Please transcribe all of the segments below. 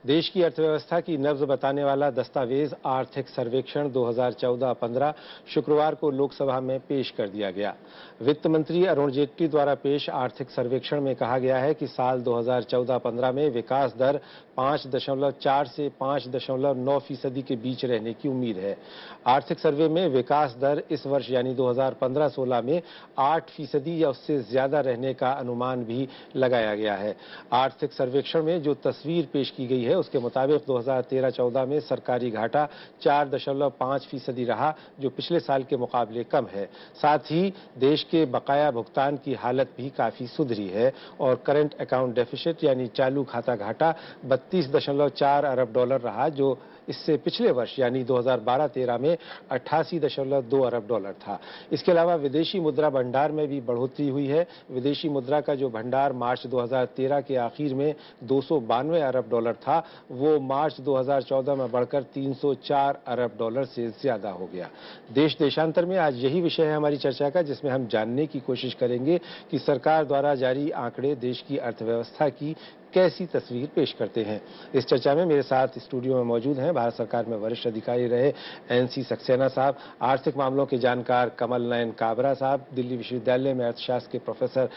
देश की अर्थव्यवस्था की नब्ज बताने वाला दस्तावेज आर्थिक सर्वेक्षण 2014-15 शुक्रवार को लोकसभा में पेश कर दिया गया। वित्त मंत्री अरुण जेटली द्वारा पेश आर्थिक सर्वेक्षण में कहा गया है कि साल 2014-15 में विकास दर 5.4 से 5.9% के बीच रहने की उम्मीद है। आर्थिक सर्वे में विकास दर इस वर्ष यानी 2015-16 में 8% या उससे ज्यादा रहने का अनुमान भी लगाया गया है। आर्थिक सर्वेक्षण में जो तस्वीर पेश की गई है उसके मुताबिक 2013-14 में सरकारी घाटा 4.5% रहा, जो पिछले साल के मुकाबले कम है। साथ ही देश के बकाया भुगतान की हालत भी काफी सुधरी है और करंट अकाउंट डेफिसिट यानी चालू खाता घाटा 32.4 अरब डॉलर रहा, जो इससे पिछले वर्ष यानी 2012-13 में 88.2 अरब डॉलर था। इसके अलावा विदेशी मुद्रा भंडार में भी बढ़ोतरी हुई है। विदेशी मुद्रा का जो भंडार मार्च 2013 के आखिर में 292 अरब डॉलर था, वो मार्च 2014 में बढ़कर 304 अरब डॉलर से ज्यादा हो गया। देश देशांतर में आज यही विषय है हमारी चर्चा का, जिसमें हम जानने की कोशिश करेंगे कि सरकार द्वारा जारी आंकड़े देश की अर्थव्यवस्था की कैसी तस्वीर पेश करते हैं। इस चर्चा में मेरे साथ स्टूडियो में मौजूद हैं भारत सरकार में वरिष्ठ अधिकारी रहे एनसी सक्सेना साहब, आर्थिक मामलों के जानकार कमल नयन काबरा साहब, दिल्ली विश्वविद्यालय में अर्थशास्त्र के प्रोफेसर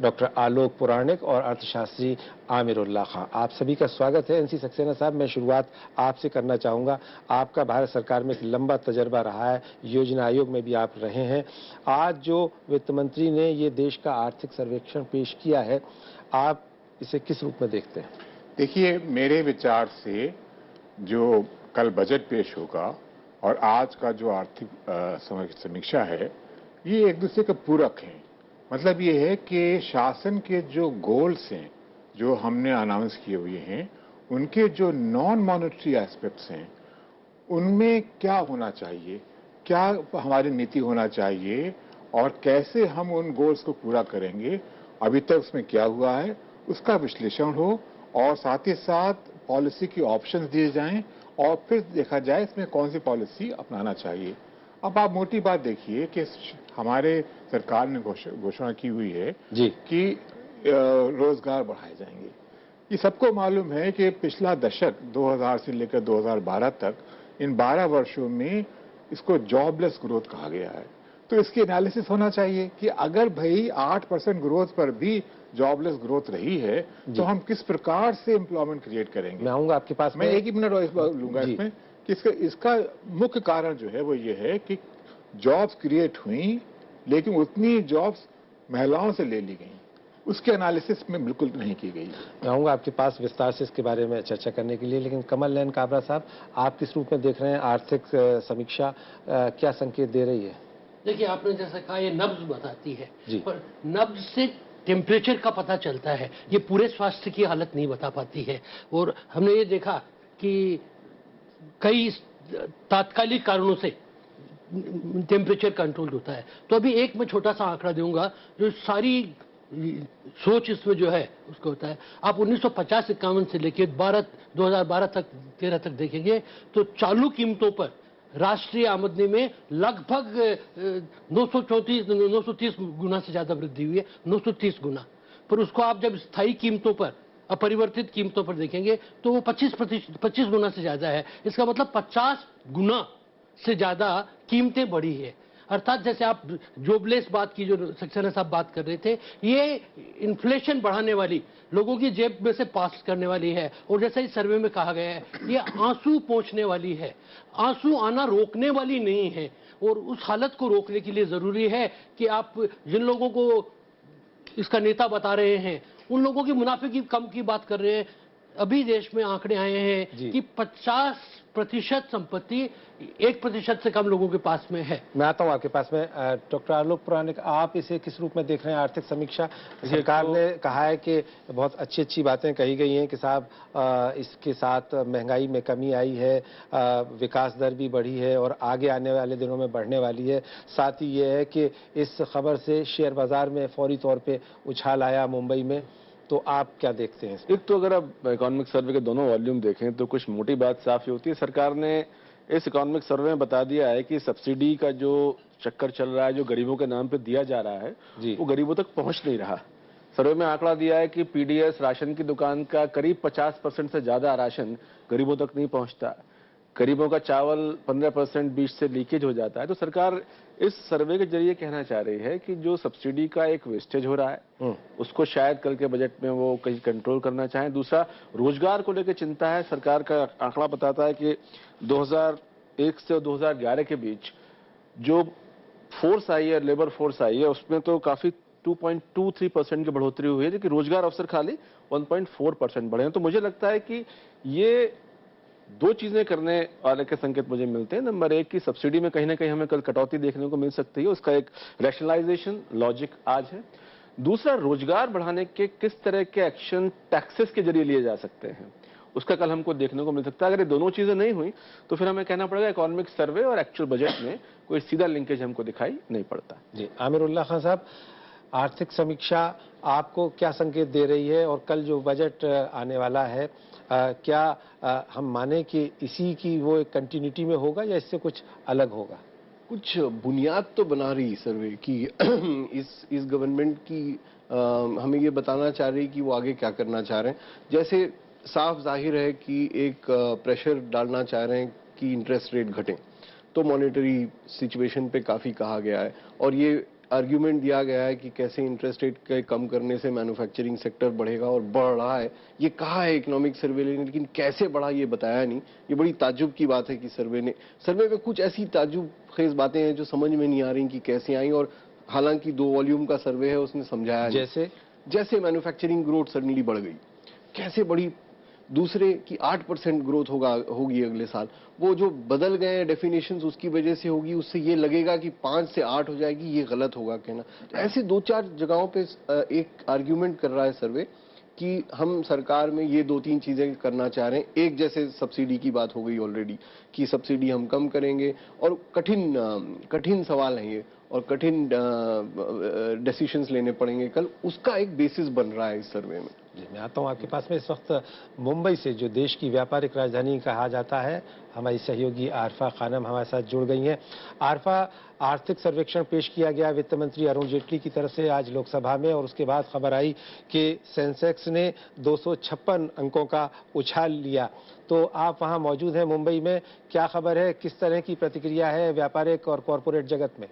डॉक्टर आलोक पुराणिक और अर्थशास्त्री आमिरुल्लाह खां। आप सभी का स्वागत है। एनसी सक्सेना साहब, मैं शुरुआत आपसे करना चाहूंगा। आपका भारत सरकार में एक लंबा तजर्बा रहा है, योजना आयोग में भी आप रहे हैं। आज जो वित्त मंत्री ने ये देश का आर्थिक सर्वेक्षण पेश किया है, आप इसे किस रूप में देखते हैं? देखिए, मेरे विचार से जो कल बजट पेश होगा और आज का जो आर्थिक समीक्षा है, ये एक दूसरे के पूरक हैं। मतलब ये है कि शासन के जो गोल्स हैं, जो हमने अनाउंस किए हुए हैं, उनके जो नॉन मॉनेटरी एस्पेक्ट्स हैं, उनमें क्या होना चाहिए, क्या हमारी नीति होना चाहिए और कैसे हम उन गोल्स को पूरा करेंगे, अभी तक उसमें क्या हुआ है, उसका विश्लेषण हो और साथ ही साथ पॉलिसी की ऑप्शंस दिए जाएं और फिर देखा जाए इसमें कौन सी पॉलिसी अपनाना चाहिए। अब आप मोटी बात देखिए कि हमारे सरकार ने घोषणा की हुई है कि रोजगार बढ़ाए जाएंगे। ये सबको मालूम है कि पिछला दशक 2000 से लेकर 2012 तक, इन 12 वर्षों में इसको जॉबलेस ग्रोथ कहा गया है। तो इसकी एनालिसिस होना चाहिए कि अगर भाई 8% ग्रोथ पर भी जॉबलेस ग्रोथ रही है, तो हम किस प्रकार से एम्प्लॉयमेंट क्रिएट करेंगे। मैं आऊंगा आपके पास, मैं एक ही मिनट लूंगा इसमें कि इसका मुख्य कारण जो है वो ये है कि जॉब्स क्रिएट हुई, लेकिन उतनी जॉब्स महिलाओं से ले ली गई, उसके एनालिसिस में बिल्कुल नहीं की गई। मैं आऊंगा आपके पास विस्तार से इसके बारे में चर्चा करने के लिए, लेकिन कमल नयन काबरा साहब, आप किस रूप में देख रहे हैं? आर्थिक समीक्षा क्या संकेत दे रही है? देखिए, आपने जैसा कहा ये नब्ज बताती है, पर नब्ज से टेम्परेचर का पता चलता है, ये पूरे स्वास्थ्य की हालत नहीं बता पाती है। और हमने ये देखा कि कई तात्कालिक कारणों से टेम्परेचर कंट्रोल होता है। तो अभी एक मैं छोटा सा आंकड़ा दूंगा, जो सारी सोच इसमें जो है उसको होता है। आप 1950-51 से लेकर 2012 तक 13 तक देखेंगे तो चालू कीमतों पर राष्ट्रीय आमदनी में लगभग 930 गुना से ज्यादा वृद्धि हुई है, 930 गुना। पर उसको आप जब स्थायी कीमतों पर, अपरिवर्तित कीमतों पर देखेंगे तो वो 25 गुना से ज्यादा है। इसका मतलब 50 गुना से ज्यादा कीमतें बढ़ी है। अर्थात जैसे आप जॉबलेस बात की, जो सक्सेना साहब बात कर रहे थे, ये इन्फ्लेशन बढ़ाने वाली, लोगों की जेब में से पास करने वाली है। और जैसे इस सर्वे में कहा गया है, ये आंसू पोंछने वाली है, आंसू आना रोकने वाली नहीं है। और उस हालत को रोकने के लिए जरूरी है कि आप जिन लोगों को इसका नेता बता रहे हैं, उन लोगों की मुनाफे की कम की बात कर रहे हैं। अभी देश में आंकड़े आए हैं कि 50% संपत्ति 1% से कम लोगों के पास में है। मैं आता हूं आपके पास में। डॉक्टर आलोक पुराणिक, आप इसे किस रूप में देख रहे हैं? आर्थिक समीक्षा, सरकार ने कहा है कि बहुत अच्छी बातें कही गई हैं कि साहब इसके साथ महंगाई में कमी आई है, विकास दर भी बढ़ी है और आगे आने वाले दिनों में बढ़ने वाली है। साथ ही ये है कि इस खबर से शेयर बाजार में फौरी तौर पर उछाल आया मुंबई में। तो आप क्या देखते हैं? एक तो अगर आप इकोनॉमिक सर्वे के दोनों वॉल्यूम देखें तो कुछ मोटी बात साफ ही होती है। सरकार ने इस इकोनॉमिक सर्वे में बता दिया है कि सब्सिडी का जो चक्कर चल रहा है, जो गरीबों के नाम पे दिया जा रहा है, वो गरीबों तक पहुंच नहीं रहा। सर्वे में आंकड़ा दिया है कि पीडीएस राशन की दुकान का करीब 50% से ज्यादा राशन गरीबों तक नहीं पहुंचता। गरीबों का चावल 15% बीच से लीकेज हो जाता है। तो सरकार इस सर्वे के जरिए कहना चाह रही है कि जो सब्सिडी का एक वेस्टेज हो रहा है उसको शायद कल के बजट में वो कहीं कंट्रोल करना चाहें। दूसरा, रोजगार को लेकर चिंता है। सरकार का आंकड़ा बताता है कि 2001 से 2011 के बीच जो फोर्स आई है, लेबर फोर्स आई है, उसमें तो काफी 2.23% की बढ़ोतरी हुई है, जबकि रोजगार अवसर खाली 1.4% बढ़े हैं। तो मुझे लगता है कि ये दो चीजें करने वाले के संकेत मुझे मिलते हैं। नंबर एक की सब्सिडी में कहीं ना कहीं हमें कल कटौती देखने को मिल सकती है, उसका एक रैशनलाइजेशन लॉजिक आज है। दूसरा, रोजगार बढ़ाने के किस तरह के एक्शन टैक्सेस के जरिए लिए जा सकते हैं, उसका कल हमको देखने को मिल सकता है। अगर ये दोनों चीजें नहीं हुई तो फिर हमें कहना पड़ेगा इकोनॉमिक सर्वे और एक्चुअल बजट में कोई सीधा लिंकेज हमको दिखाई नहीं पड़ता। जी, आमिरुल्लाह खान साहब, आर्थिक समीक्षा आपको क्या संकेत दे रही है, और कल जो बजट आने वाला है क्या हम माने कि इसी की वो एक कंटिन्यूटी में होगा या इससे कुछ अलग होगा? कुछ बुनियाद तो बना रही सर्वे की इस गवर्नमेंट की हमें ये बताना चाह रही कि वो आगे क्या करना चाह रहे हैं। जैसे साफ जाहिर है कि एक प्रेशर डालना चाह रहे हैं कि इंटरेस्ट रेट घटें, तो मॉनेटरी सिचुएशन पे काफी कहा गया है और ये आर्ग्यूमेंट दिया गया है कि कैसे इंटरेस्ट रेट के कम करने से मैन्युफैक्चरिंग सेक्टर बढ़ेगा, और बढ़ रहा है। ये कहा है इकोनॉमिक सर्वे ने, लेकिन कैसे बढ़ा ये बताया नहीं। ये बड़ी ताज्जुब की बात है कि सर्वे में कुछ ऐसी ताज्जुब खेज बातें हैं जो समझ में नहीं आ रही कि कैसे आई, और हालांकि 2 वॉल्यूम का सर्वे है, उसने समझाया जैसे मैन्युफैक्चरिंग ग्रोथ सडनली बढ़ गई, कैसे बढ़ी। दूसरे की 8% ग्रोथ होगी अगले साल, वो जो बदल गए हैं डेफिनेशंस उसकी वजह से होगी। उससे ये लगेगा कि 5 से 8 हो जाएगी, ये गलत होगा कहना। तो ऐसे 2-4 जगहों पे एक आर्ग्यूमेंट कर रहा है सर्वे कि हम सरकार में ये 2-3 चीजें करना चाह रहे हैं। एक, जैसे सब्सिडी की बात हो गई ऑलरेडी कि सब्सिडी हम कम करेंगे, और कठिन सवाल है ये, और कठिन डिसीजंस लेने पड़ेंगे कल, उसका एक बेसिस बन रहा है इस सर्वे में। जी, मैं आता हूँ आपके पास में। इस वक्त मुंबई से, जो देश की व्यापारिक राजधानी कहा जाता है, हमारी सहयोगी आरफा खानम हमारे साथ जुड़ गई हैं। आरफा, आर्थिक सर्वेक्षण पेश किया गया वित्त मंत्री अरुण जेटली की तरफ से आज लोकसभा में, और उसके बाद खबर आई कि सेंसेक्स ने 256 अंकों का उछाल लिया। तो आप वहां मौजूद हैं मुंबई में, क्या खबर है, किस तरह की प्रतिक्रिया है व्यापारिक और कॉरपोरेट जगत में?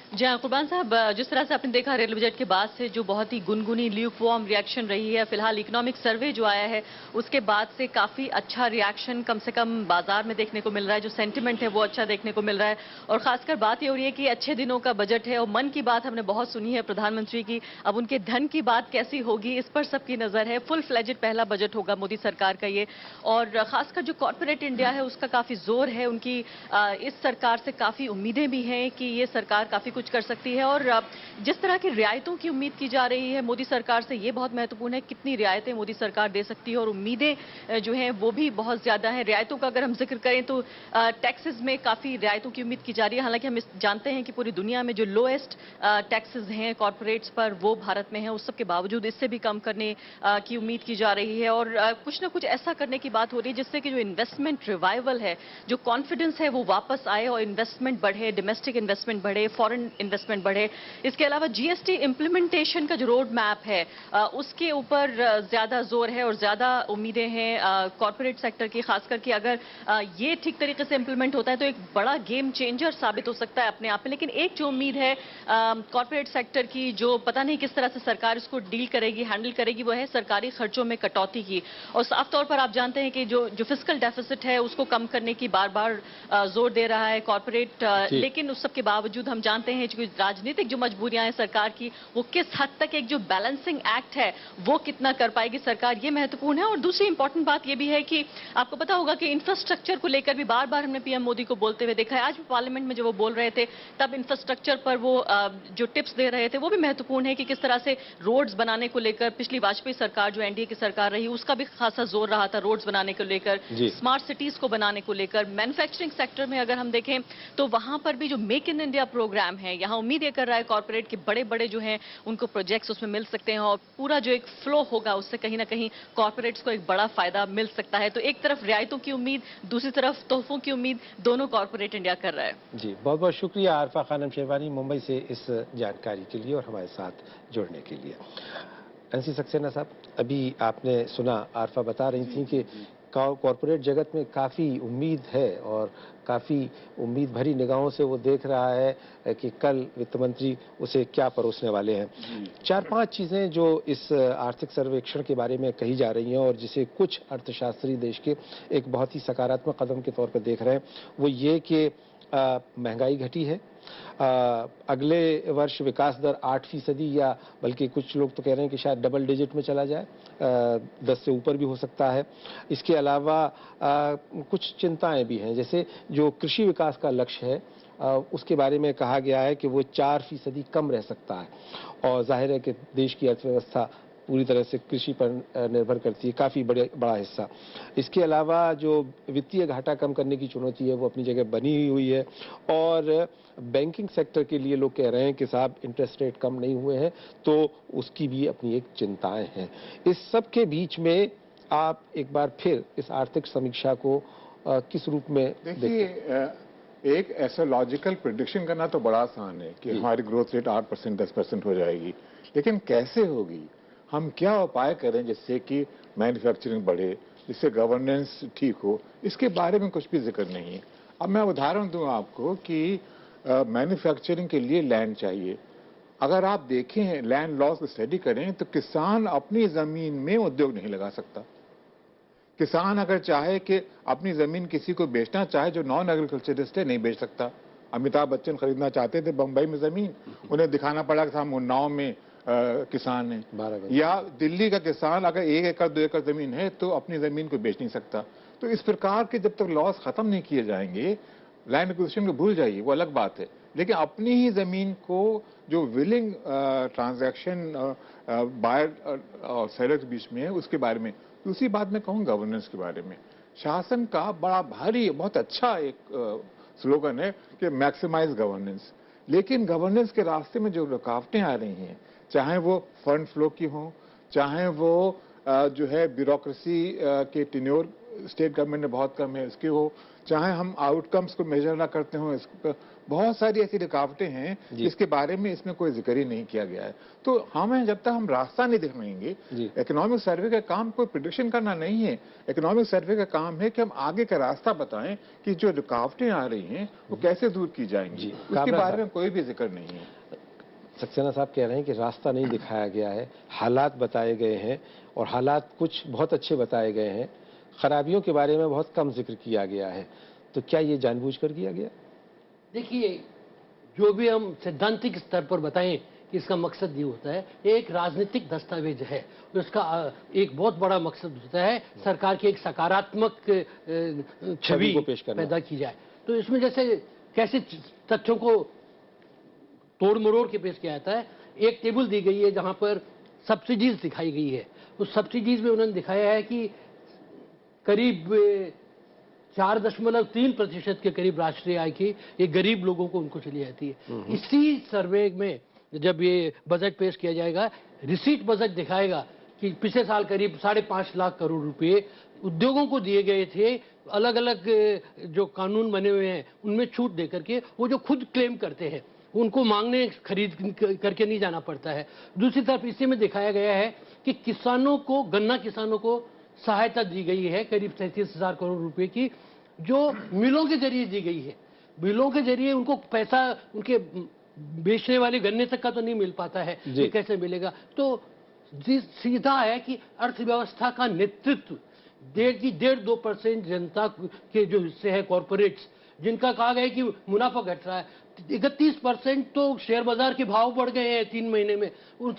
जी हाँ कुर्बान साहब, जिस तरह से आपने देखा रेल बजट के बाद से जो बहुत ही गुनगुनी ल्यूकवार्म रिएक्शन रही है, फिलहाल इकोनॉमिक सर्वे जो आया है उसके बाद से काफी अच्छा रिएक्शन कम से कम बाजार में देखने को मिल रहा है। जो सेंटिमेंट है वो अच्छा देखने को मिल रहा है, और खासकर बात ये हो रही है कि अच्छे दिनों का बजट है। और मन की बात हमने बहुत सुनी है प्रधानमंत्री की, अब उनके धन की बात कैसी होगी इस पर सबकी नजर है। फुल फ्लेजेड पहला बजट होगा मोदी सरकार का ये, और खासकर जो कॉर्पोरेट इंडिया है उसका काफी जोर है। उनकी इस सरकार से काफी उम्मीदें भी हैं कि ये सरकार काफी कुछ कर सकती है, और जिस तरह की रियायतों की उम्मीद की जा रही है मोदी सरकार से, ये बहुत महत्वपूर्ण है कितनी रियायतें मोदी सरकार दे सकती है, और उम्मीदें जो हैं वो भी बहुत ज्यादा हैं। रियायतों का अगर हम जिक्र करें तो टैक्सेस में काफी रियायतों की उम्मीद की जा रही है। हालांकि हम जानते हैं कि पूरी दुनिया में जो लोएस्ट टैक्सेस हैं कॉर्पोरेट्स पर वो भारत में है, उस सब के बावजूद इससे भी कम करने की उम्मीद की जा रही है, और कुछ ना कुछ ऐसा करने की बात हो रही है जिससे कि जो इन्वेस्टमेंट रिवाइवल है, जो कॉन्फिडेंस है वो वापस आए और इन्वेस्टमेंट बढ़े, डोमेस्टिक इन्वेस्टमेंट बढ़े, फॉरेन इन्वेस्टमेंट बढ़े। इसके अलावा जीएसटी इंप्लीमेंटेशन का जो रोड मैप है उसके ऊपर ज्यादा जोर है और ज्यादा उम्मीदें हैं कॉर्पोरेट सेक्टर की, खासकर कि अगर ये ठीक तरीके से इंप्लीमेंट होता है तो एक बड़ा गेम चेंजर साबित हो सकता है अपने आप में। लेकिन एक जो उम्मीद है कॉर्पोरेट सेक्टर की, जो पता नहीं किस तरह से सरकार इसको डील करेगी, हैंडल करेगी, वो है सरकारी खर्चों में कटौती की। और साफ तौर पर आप जानते हैं कि जो फिस्कल डेफिसिट है उसको कम करने की बार बार जोर दे रहा है कॉर्पोरेट, लेकिन उस सब के बावजूद हम जानते हैं कि राजनीतिक जो मजबूरियां हैं सरकार की, वो किस हद तक एक जो बैलेंसिंग एक्ट है वो कितना कर पाएगी सरकार, ये महत्वपूर्ण है। और दूसरी इंपॉर्टेंट बात ये भी है कि आपको पता होगा कि इंफ्रास्ट्रक्चर को लेकर भी बार बार हमने पीएम मोदी को बोलते हुए देखा है। आज भी पार्लियामेंट में जब वो बोल रहे थे तब इंफ्रास्ट्रक्चर पर वो जो टिप्स दे रहे थे वो भी महत्वपूर्ण है कि किस तरह से रोड्स बनाने को लेकर पिछली वाजपेयी सरकार जो एनडीए की सरकार रही उसका भी खासा जोर रहा था रोड्स बनाने को लेकर, स्मार्ट सिटीज को बनाने को लेकर। मैन्युफैक्चरिंग सेक्टर में अगर हम देखें तो वहां पर भी जो मेक इन इंडिया प्रोग्राम हैं। यहाँ उम्मीद ये कर रहा है कॉर्पोरेट के बड़े बड़े जो हैं उनको प्रोजेक्ट्स उसमें मिल सकते हैं और पूरा जो एक फ्लो होगा उससे कहीं ना कहीं कॉर्पोरेट्स को एक बड़ा फायदा मिल सकता है। तो एक तरफ रियायतों की उम्मीद, दूसरी तरफ तोहफों की उम्मीद, दोनों कॉर्पोरेट इंडिया कर रहा है। जी, बहुत बहुत शुक्रिया आरफा खानम शेरवानी मुंबई से इस जानकारी के लिए और हमारे साथ जुड़ने के लिए। एनसी सक्सेना साहब, अभी आपने सुना आरफा बता रही थी कि कॉर्पोरेट जगत में काफ़ी उम्मीद है और काफ़ी उम्मीद भरी निगाहों से वो देख रहा है कि कल वित्त मंत्री उसे क्या परोसने वाले हैं। 4-5 चीज़ें जो इस आर्थिक सर्वेक्षण के बारे में कही जा रही हैं और जिसे कुछ अर्थशास्त्री देश के एक बहुत ही सकारात्मक कदम के तौर पर देख रहे हैं, वो ये कि महंगाई घटी है, अगले वर्ष विकास दर 8% या बल्कि कुछ लोग तो कह रहे हैं कि शायद डबल डिजिट में चला जाए, 10 से ऊपर भी हो सकता है। इसके अलावा कुछ चिंताएं भी हैं, जैसे जो कृषि विकास का लक्ष्य है उसके बारे में कहा गया है कि वो 4% कम रह सकता है और जाहिर है कि देश की अर्थव्यवस्था पूरी तरह से कृषि पर निर्भर करती है, काफ़ी बड़ा हिस्सा। इसके अलावा जो वित्तीय घाटा कम करने की चुनौती है वो अपनी जगह बनी हुई है और बैंकिंग सेक्टर के लिए लोग कह रहे हैं कि साहब इंटरेस्ट रेट कम नहीं हुए हैं, तो उसकी भी अपनी एक चिंताएं हैं। इस सब के बीच में आप एक बार फिर इस आर्थिक समीक्षा को किस रूप में देखिए, एक ऐसा लॉजिकल प्रिडिक्शन करना तो बड़ा आसान है कि हमारी ग्रोथ रेट 8% 10% हो जाएगी, लेकिन कैसे होगी, हम क्या उपाय करें जिससे कि मैन्युफैक्चरिंग बढ़े, जिससे गवर्नेंस ठीक हो, इसके बारे में कुछ भी जिक्र नहीं है। अब मैं उदाहरण दूं आपको कि मैन्युफैक्चरिंग के लिए लैंड चाहिए। अगर आप देखें लैंड लॉस को स्टडी करें तो किसान अपनी जमीन में उद्योग नहीं लगा सकता। किसान अगर चाहे कि अपनी जमीन किसी को बेचना चाहे जो नॉन एग्रीकल्चरिस्ट है, नहीं बेच सकता। अमिताभ बच्चन खरीदना चाहते थे बंबई में जमीन, उन्हें दिखाना पड़ा कि हम उन्नाव में किसान है। या दिल्ली का किसान अगर 1 एकड़ 2 एकड़ जमीन है तो अपनी जमीन को बेच नहीं सकता। तो इस प्रकार के जब तक लॉस खत्म नहीं किए जाएंगे, लैंड एक्विजिशन को भूल जाइए, वो अलग बात है। लेकिन अपनी ही जमीन को जो विलिंग ट्रांजैक्शन बायर और सेलर के बीच में है, उसके बारे में। दूसरी बात मैं कहूँ गवर्नेंस के बारे में, शासन का बड़ा भारी बहुत अच्छा एक स्लोगन है कि मैक्सिमाइज गवर्नेंस। लेकिन गवर्नेंस के रास्ते में जो रुकावटें आ रही हैं, चाहे वो फंड फ्लो की हो, चाहे वो जो है ब्यूरोक्रेसी के टेन्योर स्टेट गवर्नमेंट ने बहुत कम है इसके हो, चाहे हम आउटकम्स को मेजर ना करते हो, बहुत सारी ऐसी रुकावटें हैं जिसके बारे में इसमें कोई जिक्र ही नहीं किया गया है। तो हमें जब तक हम रास्ता नहीं दिखाएंगे, इकोनॉमिक सर्वे का काम कोई प्रेडिक्शन करना नहीं है। इकोनॉमिक सर्वे का काम है कि हम आगे का रास्ता बताएं कि जो रुकावटें आ रही हैं वो कैसे दूर की जाएंगी, उसके बारे में कोई भी जिक्र नहीं है। सक्सेना साहब कह रहे हैं कि रास्ता नहीं दिखाया गया है, हालात बताए गए हैं और हालात कुछ बहुत अच्छे बताए गए हैं, खराबियों के बारे में बहुत कम जिक्र किया गया है। तो क्या ये जानबूझकर किया गया? देखिए, जो भी हम सैद्धांतिक स्तर पर बताएं कि इसका मकसद ये होता है, एक राजनीतिक दस्तावेज है, उसका एक बहुत बड़ा मकसद होता है सरकार की एक सकारात्मक छवि को पैदा की जाए। तो इसमें जैसे कैसे तथ्यों को तोड़ मरोड़ के पेश किया जाता है। एक टेबल दी गई है जहां पर सब्सिडीज दिखाई गई है। उस सब्सिडीज में उन्होंने दिखाया है कि करीब 4.3% के करीब राष्ट्रीय आय की ये गरीब लोगों को उनको चली जाती है। इसी सर्वे में जब ये बजट पेश किया जाएगा, रिसीट बजट दिखाएगा कि पिछले साल करीब 5.5 लाख करोड़ रुपए उद्योगों को दिए गए थे, अलग अलग जो कानून बने हुए हैं उनमें छूट देकर के, वो जो खुद क्लेम करते हैं उनको मांगने खरीद करके नहीं जाना पड़ता है। दूसरी तरफ इसी में दिखाया गया है कि किसानों को, गन्ना किसानों को सहायता दी गई है करीब 33,000 करोड़ रुपए की, जो मिलों के जरिए दी गई है। मिलों के जरिए उनको पैसा उनके बेचने वाले गन्ने तक का तो नहीं मिल पाता है, ये कैसे मिलेगा? तो सीधा है कि अर्थव्यवस्था का नेतृत्व 1.5-2% जनता के जो हिस्से है कॉर्पोरेट्स, जिनका कहा गया कि मुनाफा घट रहा है, 31% तो शेयर बाजार के भाव बढ़ गए हैं 3 महीने में।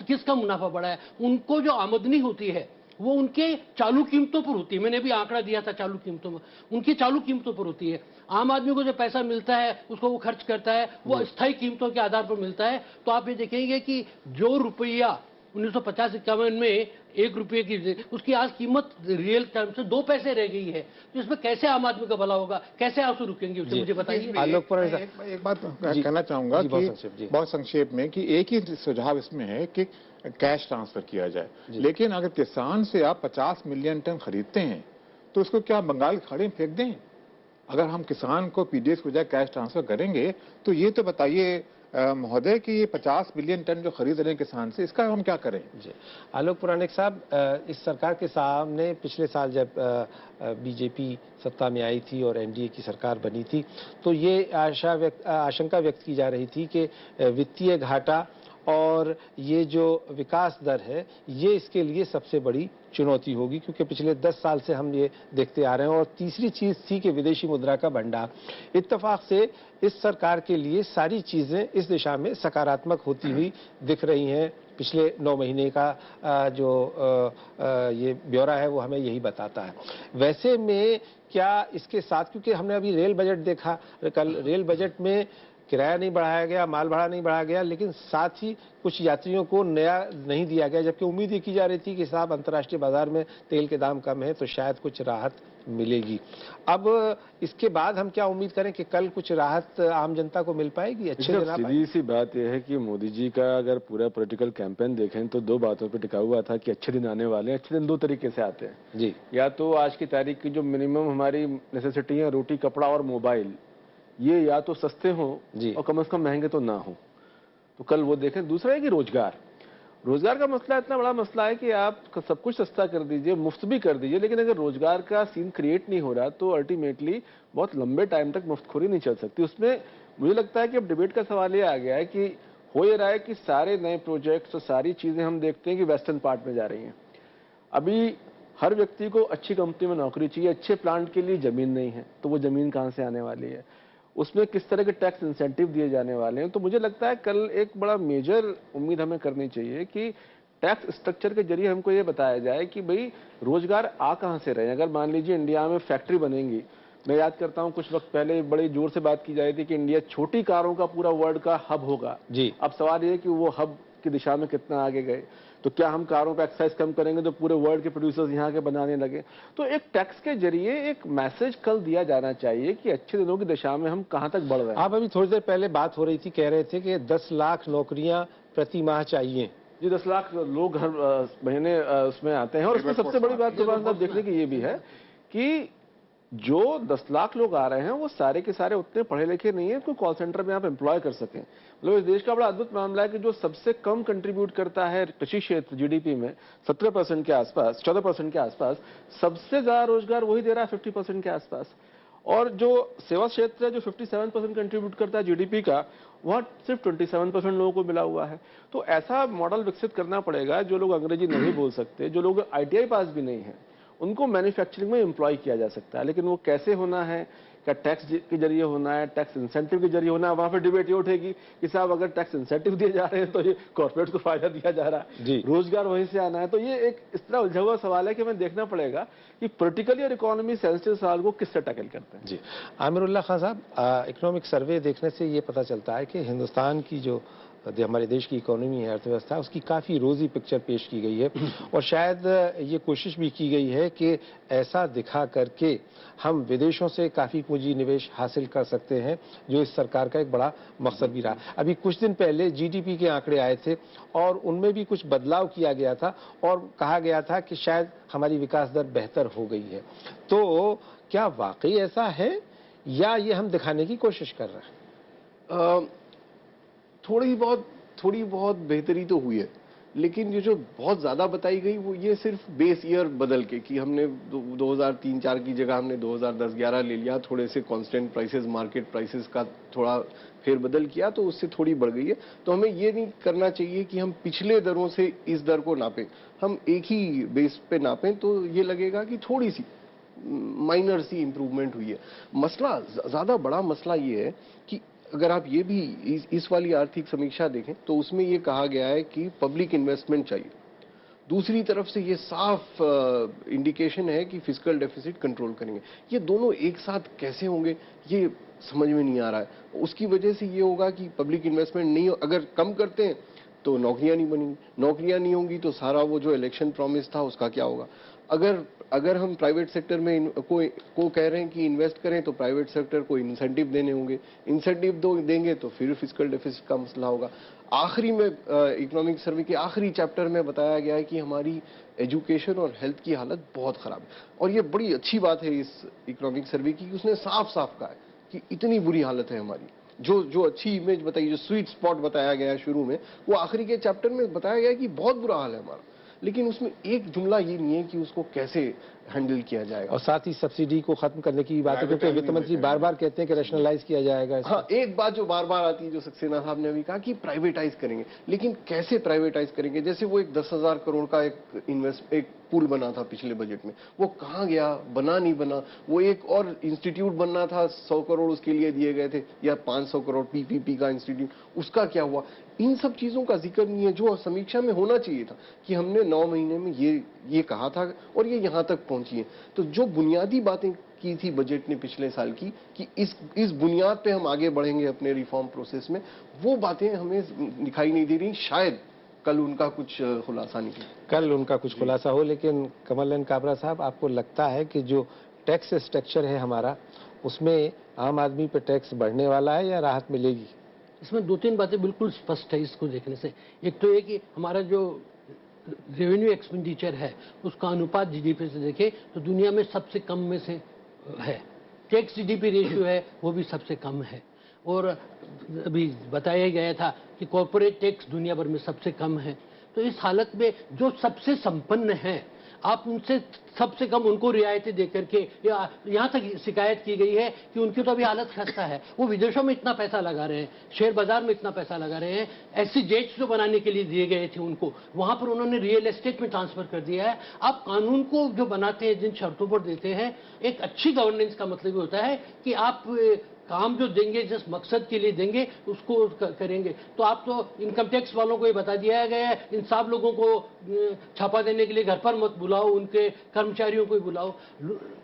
किसका मुनाफा बढ़ा है? उनको जो आमदनी होती है वो उनके चालू कीमतों पर होती है। मैंने भी आंकड़ा दिया था चालू कीमतों में, उनकी चालू कीमतों पर होती है। आम आदमी को जो पैसा मिलता है उसको वो खर्च करता है, वो अस्थायी कीमतों के आधार पर मिलता है। तो आप ये देखेंगे कि जो रुपया 1950-51 में 1 रुपये की, उसकी आज कीमत रियल टर्म से 2 पैसे रह गई है। तो इसमें कैसे आम आदमी का भला होगा, कैसे आंसू रुकेंगे, उससे मुझे बताइए। आलोक पुराणी एक बात कहना चाहूंगा कि बहुत संक्षेप में कि एक ही सुझाव इसमें है कि कैश ट्रांसफर किया जाए, लेकिन अगर किसान से आप 50 मिलियन टन खरीदते हैं तो उसको क्या बंगाल की खाड़ी में फेंक दें? अगर हम किसान को पीडीएस को बजाय कैश ट्रांसफर करेंगे तो ये तो बताइए महोदय कि ये 50 मिलियन टन जो खरीद रहे हैं किसान से, इसका हम क्या करें? जी आलोक पुराणिक साहब, इस सरकार के सामने पिछले साल जब बीजेपी सत्ता में आई थी और एनडीए की सरकार बनी थी तो ये आशंका व्यक्त की जा रही थी कि वित्तीय घाटा और ये जो विकास दर है ये इसके लिए सबसे बड़ी चुनौती होगी, क्योंकि पिछले 10 साल से हम ये देखते आ रहे हैं। और तीसरी चीज थी कि विदेशी मुद्रा का भंडार। इत्तेफाक से इस सरकार के लिए सारी चीजें इस दिशा में सकारात्मक होती हुई दिख रही हैं। पिछले 9 महीने का जो ये ब्यौरा है वो हमें यही बताता है। वैसे में क्या इसके साथ, क्योंकि हमने अभी रेल बजट देखा, कल रेल बजट में किराया नहीं बढ़ाया गया, माल भाड़ा नहीं बढ़ाया गया, लेकिन साथ ही कुछ यात्रियों को नया नहीं दिया गया, जबकि उम्मीद ये की जा रही थी कि साहब अंतर्राष्ट्रीय बाजार में तेल के दाम कम है तो शायद कुछ राहत मिलेगी। अब इसके बाद हम क्या उम्मीद करें कि कल कुछ राहत आम जनता को मिल पाएगी? अच्छे दिन आ पाएंगे? सीधी सी बात यह है कि मोदी जी का अगर पूरा पॉलिटिकल कैंपेन देखें तो 2 बातों पर टिका हुआ था कि अच्छे दिन आने वाले हैं। अच्छे दिन 2 तरीके से आते हैं जी। या तो आज की तारीख की जो मिनिमम हमारी नेसेसिटी है, रोटी कपड़ा और मोबाइल, ये या तो सस्ते हों और कम से कम महंगे तो ना हो, तो कल वो देखें। दूसरा है कि रोजगार का मसला इतना बड़ा मसला है कि आप सब कुछ सस्ता कर दीजिए, मुफ्त भी कर दीजिए, लेकिन अगर रोजगार का सीन क्रिएट नहीं हो रहा तो अल्टीमेटली बहुत लंबे टाइम तक मुफ्तखोरी नहीं चल सकती। उसमें मुझे लगता है कि अब डिबेट का सवाल ये आ गया है कि हो ये रहा है कि सारे नए प्रोजेक्ट्स और सारी चीजें हम देखते हैं कि वेस्टर्न पार्ट में जा रही हैं। अभी हर व्यक्ति को अच्छी कंपनी में नौकरी चाहिए, अच्छे प्लांट के लिए जमीन नहीं है, तो वो जमीन कहां से आने वाली है? उसमें किस तरह के टैक्स इंसेंटिव दिए जाने वाले हैं? तो मुझे लगता है कल एक बड़ा मेजर उम्मीद हमें करनी चाहिए कि टैक्स स्ट्रक्चर के जरिए हमको ये बताया जाए कि भाई रोजगार आ कहां से रहे हैं। अगर मान लीजिए इंडिया में फैक्ट्री बनेंगी, मैं याद करता हूं कुछ वक्त पहले बड़े जोर से बात की जा रही थी कि इंडिया छोटी कारों का पूरा वर्ल्ड का हब होगा जी। अब सवाल ये है कि वो हब की दिशा में कितना आगे गए। तो क्या हम कारों पे एक्साइज कम करेंगे तो पूरे वर्ल्ड के प्रोड्यूसर्स यहाँ के बनाने लगे? तो एक टैक्स के जरिए एक मैसेज कल दिया जाना चाहिए कि अच्छे दिनों की दिशा में हम कहां तक बढ़ रहे हैं। आप अभी थोड़ी देर पहले बात हो रही थी, कह रहे थे कि 10 लाख नौकरियां प्रति माह चाहिए। जी 10 लाख लोग हर महीने उसमें आते हैं। और उसमें सबसे बड़ी बात देखने की ये भी है कि जो 10 लाख लोग आ रहे हैं वो सारे के सारे उतने पढ़े लिखे नहीं है, कोई कॉल सेंटर में आप एम्प्लॉय कर सकें। मतलब इस देश का बड़ा अद्भुत मामला है कि जो सबसे कम कंट्रीब्यूट करता है कृषि क्षेत्र जीडीपी में 17% के आसपास, 14% के आसपास, सबसे ज्यादा रोजगार वही दे रहा है 50% के आसपास। और जो सेवा क्षेत्र है जो 57% कंट्रीब्यूट करता है जीडीपी का, वहां सिर्फ 27% लोगों को मिला हुआ है। तो ऐसा मॉडल विकसित करना पड़ेगा। जो लोग अंग्रेजी नहीं बोल सकते, जो लोग आईटीआई पास भी नहीं है, उनको मैन्युफैक्चरिंग में एम्प्लॉय किया जा सकता है। लेकिन वो कैसे होना है? क्या टैक्स के जरिए होना है, टैक्स इंसेंटिव के जरिए होना है? वहां पर डिबेट ये उठेगी कि साहब अगर टैक्स इंसेंटिव दिए जा रहे हैं तो ये कॉर्पोरेट को फायदा दिया जा रहा है, रोजगार वहीं से आना है। तो ये एक इस तरह उलझा हुआ सवाल है कि हमें देखना पड़ेगा कि पॉलिटिकली और इकोनॉमी सेंसिटिव सवाल को किससे टैकल करते हैं। जी आमिरुल्लाह खान साहब, इकोनॉमिक सर्वे देखने से ये पता चलता है कि हिंदुस्तान की जो हमारे देश की इकोनॉमी है, अर्थव्यवस्था, उसकी काफ़ी रोजी पिक्चर पेश की गई है। और शायद ये कोशिश भी की गई है कि ऐसा दिखा करके हम विदेशों से काफ़ी पूंजी निवेश हासिल कर सकते हैं, जो इस सरकार का एक बड़ा मकसद भी रहा। अभी कुछ दिन पहले जीडीपी के आंकड़े आए थे और उनमें भी कुछ बदलाव किया गया था और कहा गया था कि शायद हमारी विकास दर बेहतर हो गई है। तो क्या वाकई ऐसा है या ये हम दिखाने की कोशिश कर रहे हैं? थोड़ी बहुत बेहतरी तो हुई है, लेकिन ये जो बहुत ज्यादा बताई गई वो ये सिर्फ बेस ईयर बदल के कि हमने 2003-4 की जगह हमने 2010-11 ले लिया, थोड़े से कांस्टेंट प्राइसेस, मार्केट प्राइसेस का थोड़ा फेर बदल किया तो उससे थोड़ी बढ़ गई है। तो हमें ये नहीं करना चाहिए कि हम पिछले दरों से इस दर को नापें, हम एक ही बेस पे नापें तो ये लगेगा कि थोड़ी सी माइनर सी इंप्रूवमेंट हुई है। मसला, ज्यादा बड़ा मसला ये है कि अगर आप ये भी इस वाली आर्थिक समीक्षा देखें तो उसमें ये कहा गया है कि पब्लिक इन्वेस्टमेंट चाहिए। दूसरी तरफ से ये साफ इंडिकेशन है कि फिस्कल डेफिसिट कंट्रोल करेंगे। ये दोनों एक साथ कैसे होंगे ये समझ में नहीं आ रहा है। उसकी वजह से ये होगा कि पब्लिक इन्वेस्टमेंट नहीं, अगर कम करते हैं तो नौकरियां नहीं बनेंगी, नौकरियां नहीं होंगी तो सारा वो जो इलेक्शन प्रॉमिस था उसका क्या होगा। अगर हम प्राइवेट सेक्टर में को कह रहे हैं कि इन्वेस्ट करें तो प्राइवेट सेक्टर को इंसेंटिव देने होंगे, इंसेंटिव देंगे तो फिर फिस्कल डेफिसिट का मसला होगा। आखिरी में इकोनॉमिक सर्वे के आखिरी चैप्टर में बताया गया है कि हमारी एजुकेशन और हेल्थ की हालत बहुत खराब है, और ये बड़ी अच्छी बात है इस इकोनॉमिक सर्वे की, उसने साफ साफ कहा है कि इतनी बुरी हालत है हमारी। जो अच्छी इमेज बताई, जो स्वीट स्पॉट बताया गया है शुरू में, वो आखिरी के चैप्टर में बताया गया है कि बहुत बुरा हाल है हमारा, लेकिन उसमें एक जुमला ये नहीं है कि उसको कैसे हैंडल किया जाएगा। और साथ ही सब्सिडी को खत्म करने की बात है, क्योंकि वित्त मंत्री बार बार कहते हैं कि रैशनलाइज किया जाएगा। हाँ, एक बात जो बार बार आती है, जो सक्सेना साहब ने अभी कहा कि प्राइवेटाइज करेंगे, लेकिन कैसे प्राइवेटाइज करेंगे। जैसे वो एक 10,000 करोड़ का एक पुल बना था पिछले बजट में, वो कहाँ गया, बना नहीं बना। वो एक और इंस्टीट्यूट बनना था, 100 करोड़ उसके लिए दिए गए थे, या 500 करोड़ पीपीपी का इंस्टीट्यूट, उसका क्या हुआ। इन सब चीजों का जिक्र नहीं है जो समीक्षा में होना चाहिए था, कि हमने 9 महीने में ये कहा था और ये यहां तक पहुंची है। तो जो बुनियादी बातें की थी बजट ने पिछले साल की, कि इस बुनियाद पे हम आगे बढ़ेंगे अपने रिफॉर्म प्रोसेस में, वो बातें हमें दिखाई नहीं दे रही। शायद कल उनका कुछ खुलासा निकले, कल उनका कुछ खुलासा हो। लेकिन कमल नयन काबरा साहब, आपको लगता है कि जो टैक्स स्ट्रक्चर है हमारा, उसमें आम आदमी पे टैक्स बढ़ने वाला है या राहत मिलेगी? इसमें 2-3 बातें बिल्कुल स्पष्ट है इसको देखने से। एक तो ये कि हमारा जो रेवेन्यू एक्सपेंडिचर है उसका अनुपात जीडीपी से देखें तो दुनिया में सबसे कम में से है। टैक्स जीडीपी रेशियो है वो भी सबसे कम है। और अभी बताया गया था कि कॉर्पोरेट टैक्स दुनिया भर में सबसे कम है। तो इस हालत में जो सबसे संपन्न है, आप उनसे सबसे कम उनको रियायतें देकर के, या यहाँ तक शिकायत की गई है कि उनकी तो अभी हालत खस्ता है, वो विदेशों में इतना पैसा लगा रहे हैं, शेयर बाजार में इतना पैसा लगा रहे हैं, ऐसी जेट्स जो बनाने के लिए दिए गए थे उनको, वहां पर उन्होंने रियल एस्टेट में ट्रांसफर कर दिया है। आप कानून को जो बनाते हैं, जिन शर्तों पर देते हैं, एक अच्छी गवर्नेंस का मतलब ये होता है कि आप काम जो देंगे जिस मकसद के लिए देंगे उसको करेंगे। तो आप तो इनकम टैक्स वालों को ये बता दिया गया है, इन सब लोगों को छापा देने के लिए घर पर मत बुलाओ, उनके कर्मचारियों को ही बुलाओ।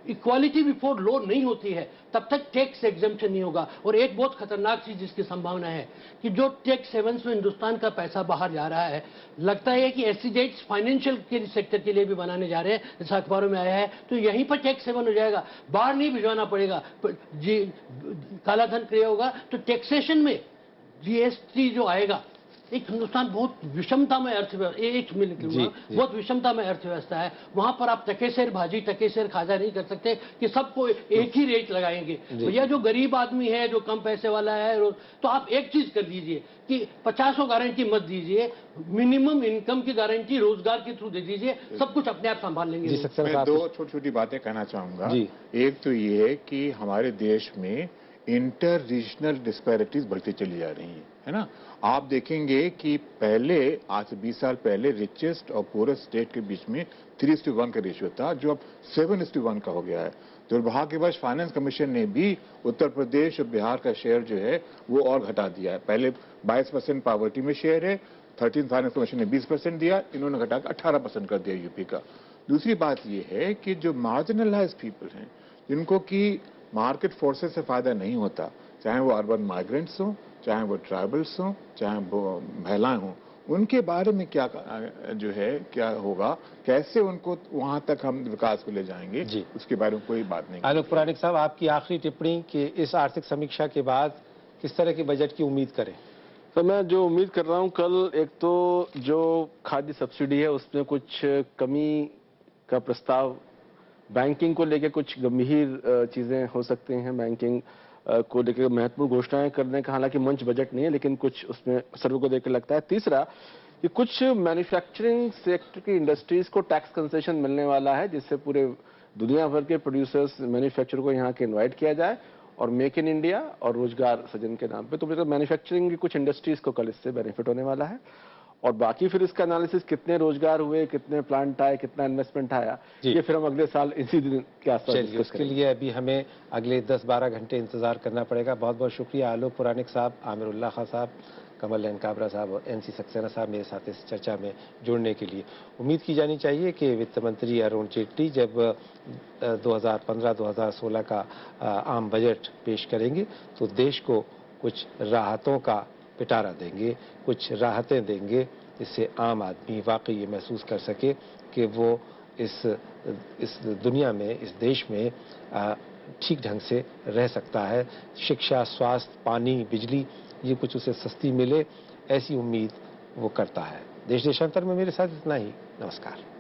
इक्वालिटी बिफोर लॉ नहीं होती है तब तक टैक्स एग्जम्पशन नहीं होगा। और एक बहुत खतरनाक चीज जिसकी संभावना है कि जो टैक्स हेवंस में हिंदुस्तान का पैसा बाहर जा रहा है, लगता है कि एससीजेट्स फाइनेंशियल के सेक्टर के लिए भी बनाने जा रहे हैं, जैसा अखबारों में आया है, तो यहीं पर टैक्स हेवन हो जाएगा, बाहर नहीं भिजवाना पड़ेगा। जी, काला धन क्रिया होगा तो टैक्सेशन में जीएसटी जो आएगा, एक हिंदुस्तान बहुत विषमतामय अर्थव्यवस्था, एक मिनट बहुत विषमतामय अर्थव्यवस्था है, वहां पर आप टकेसेर भाजी टकेसेर खाजा नहीं कर सकते कि सबको एक ही रेट लगाएंगे। भैया जो गरीब आदमी है, जो कम पैसे वाला है, तो आप एक चीज कर दीजिए कि 50 गारंटी मत दीजिए, मिनिमम इनकम की गारंटी रोजगार के थ्रू दे दीजिए, सब कुछ अपने आप संभाल लेंगे। मैं 2 छोटी छोटी बातें कहना चाहूंगा। एक तो ये है कि हमारे देश में इंटर रीजनल डिस्पैरिटीज बढ़ती चली जा रही है ना। आप देखेंगे कि पहले, आज से 20 साल पहले, रिचेस्ट और पुअरेस्ट स्टेट के बीच में 3:1 का रेशियो था, जो अब 7:1 का हो गया है। दुर्भाग्यवश फाइनेंस कमीशन ने भी उत्तर प्रदेश और बिहार का शेयर जो है वो और घटा दिया है। पहले 22% पॉवर्टी में शेयर है, 13 फाइनेंस कमीशन ने 20% दिया, इन्होंने घटाकर 18% कर दिया यूपी का। दूसरी बात यह है कि जो मार्जिनलाइज्ड पीपल हैं, जिनको कि मार्केट फोर्सेस से फायदा नहीं होता, चाहे वो अर्बन माइग्रेंट्स हों, चाहे वो ट्राइबल्स हों, चाहे वो महिलाएं हों, उनके बारे में क्या जो है क्या होगा, कैसे उनको वहां तक हम विकास को ले जाएंगे, उसके बारे में कोई बात नहीं। आलोक पुराणिक साहब, आपकी आखिरी टिप्पणी कि इस आर्थिक समीक्षा के बाद किस तरह के बजट की उम्मीद करें? तो मैं जो उम्मीद कर रहा हूं, कल एक तो जो खाद्य सब्सिडी है उसमें कुछ कमी का प्रस्ताव, बैंकिंग को लेकर कुछ गंभीर चीजें हो सकती हैं, बैंकिंग को लेकर महत्वपूर्ण घोषणाएं करने का हालांकि मंच बजट नहीं है, लेकिन कुछ उसमें सर्व को देकर लगता है। तीसरा, कि कुछ मैन्युफैक्चरिंग सेक्टर की इंडस्ट्रीज को टैक्स कंसेशन मिलने वाला है, जिससे पूरे दुनिया भर के प्रोड्यूसर्स, मैन्युफैक्चरर को यहाँ के इन्वाइट किया जाए और मेक इन इंडिया और रोजगार सृजन के नाम पे। तो मतलब मैन्युफैक्चरिंग की कुछ इंडस्ट्रीज को कल इससे बेनिफिट होने वाला है। और बाकी फिर इसका एनालिसिस, कितने रोजगार हुए, कितने प्लांट आए, कितना इन्वेस्टमेंट आया, ये फिर हम अगले साल इसी दिन के आसपास डिस्कस उसके लिए अभी हमें अगले 10-12 घंटे इंतजार करना पड़ेगा। बहुत बहुत शुक्रिया आलोक पुराणिक साहब, आमिरुल्लाह खां साहब, कमल नयन काबरा साहब और एनसी सक्सेना साहब मेरे साथ इस चर्चा में जुड़ने के लिए। उम्मीद की जानी चाहिए कि वित्त मंत्री अरुण जेटली जब 2015-2016 का आम बजट पेश करेंगे तो देश को कुछ राहतों का पिटारा देंगे, कुछ राहतें देंगे, जिससे आम आदमी वाकई ये महसूस कर सके कि वो इस दुनिया में, इस देश में ठीक ढंग से रह सकता है। शिक्षा, स्वास्थ्य, पानी, बिजली ये कुछ उसे सस्ती मिले, ऐसी उम्मीद वो करता है। देश देशांतर में मेरे साथ इतना ही। नमस्कार।